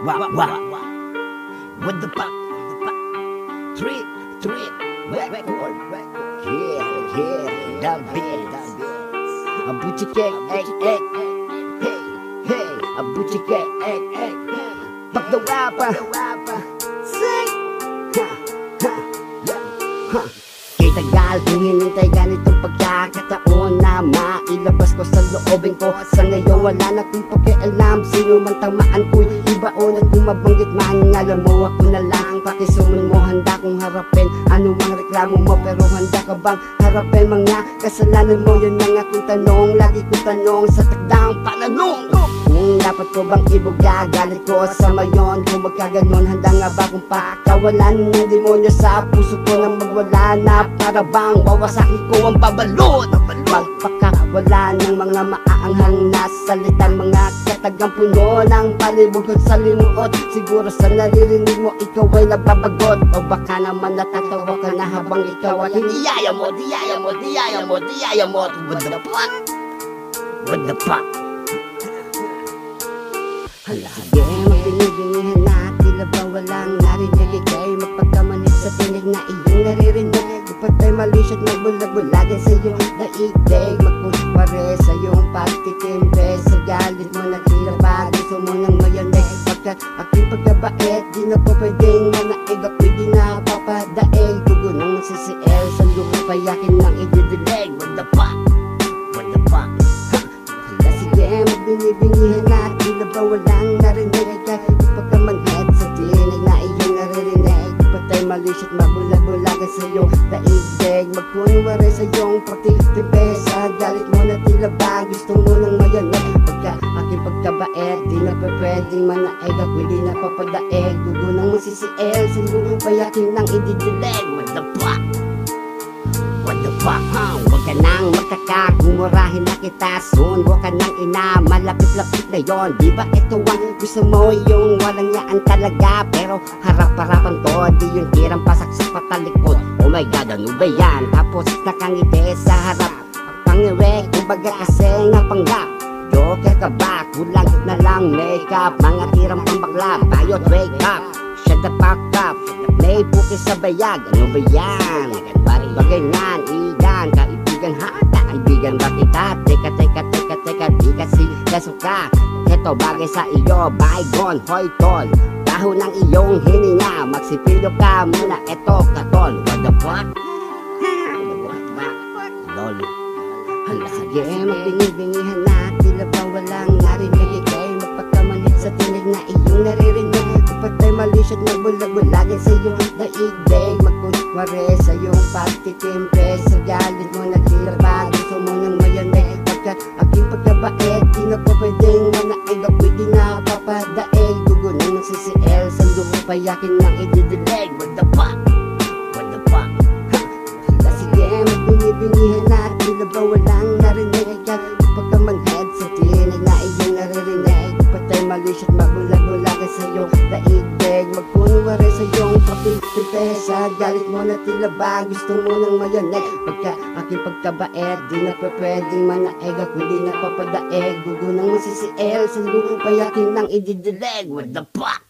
What the fuck? Treat, record. Yeah, the beats. A booty cake, hey. A booty cake, hey. Fuck the rapper. Sing. Kay tagal kung hinintay ganitong pagkakataon na mailabas ko sa loobin ko. Sa ngayon wala na kong pakialam, sino man tamaan ko'y ibaon. At kung mabanggit man, alam mo ako na lang. Pakisuman mo, handa kong harapin anumang reklamo mo, pero handa ka bang harapin mga kasalanan mo? Yun ang aking tanong, lagi kong tanong sa takdang pananong. Kung dapat ko bang ibuga, galit ko sa mayon. Kung magkaganon, handa nga ba kung pakawalan ng demonyo sa puso ko nang magwala na? Para bang wawasakin ko ang babalot? Magpakawala ng mga maaanghang na salita, mga katagang puno ng palibugod sa limuot. Siguro sa naririnig mo, ikaw ay nababagot. O baka naman natatawa ka na habang ikaw ay hiniyaya mo. What the fuck? Hala, sige, magbingi-bingihan na, tila ba walang narinig? Ika'y magpagkamanit sa tinig na iyong naririnig. Ipatay malisyo at magbulag-bulagin sa iyong daigdig. Magpupare sa iyong pagtitimbre. Sa galit mo na tila ba gusto mo ng mayanig. Pagkat aking pagkabait, di na ko pwedeng manaig. Ako'y di na papadaig. Dugo ng masisiel sa lupa, payakin ng ididilig. What the fuck? Hala, sige, magbingi-bingihan na, tila ba walang narinig? Ipagkamanhid sa tinig na iyong naririnig. Ipatay malisyo at mabulag-bulagan sa iyong daigdig. Magkunwari sa iyong pagtitipe. Sa galit mo na tila ba gusto mo ng mayanig. Pagka aking pagkabait, di na pwedeng manaig. Ako'y di na papadaig. Dugo ng masisiel sa iyong payakin ng ididilig. What the fuck, Huwag ka nang magkakagumurahin na kita soon. Huwag ka nang ina, malapit-lapit na yon. Di ba ito ang gusto mo, yung walang yaan talaga? Pero harap-harapan to, di yung tirang pasak sa patalikod. Oh my god, ano ba yan? Tapos nakangiti sa harap, pangiwek, kumbaga kasi nga panggap. Joker ka ba? Kulang na lang makeup, mga tirang pambakla. Bayot, wake up, shut the fuck up. May buki sa bayag, ano ba yan? Bagay nga, igan, kaibigan ha? Kaibigan ba kita? Teka, di kasi kasuka. Ito bagay sa iyo, bygone, hoy tol. Dahon ng iyong hininga, magsipilyo ka muna, eto katol. What the fuck? Lol. Hala, sige, magbingi-bingihan na, tila ba walang narinig? Ika'y magpagkamanit sa tinig na iyong naririnig. Ipatay malisyo at magbulag-bulagin sa iyong daigdig. Magkunwari sa iyong pagtitimbre. Sa galit mo na tila ba gusto mo ng mayanig. Pagkat aking pagkabait, di na ko pwedeng manaig. Ako'y di na papadaig. Dugo ng masisiel sa lupa, payakin ng ididilig. What the fuck? Hala, sige, magbingi-bingihan na, tila ba walang narinig? Pagkamanhid sa tinig na iyong naririnig. Ipatay malisyo at mabulag-bulagan sa iyong daigdig. Magkunwari sa iyong pagtitipe. Sa galit mo na tila ba gusto mo ng mayanig. Pagka aking pagkabait, di na pwedeng manaig. Ako'y di na papadaig. Dugo ng masisiel sa lupa, payakin ng ididilig. What the fuck?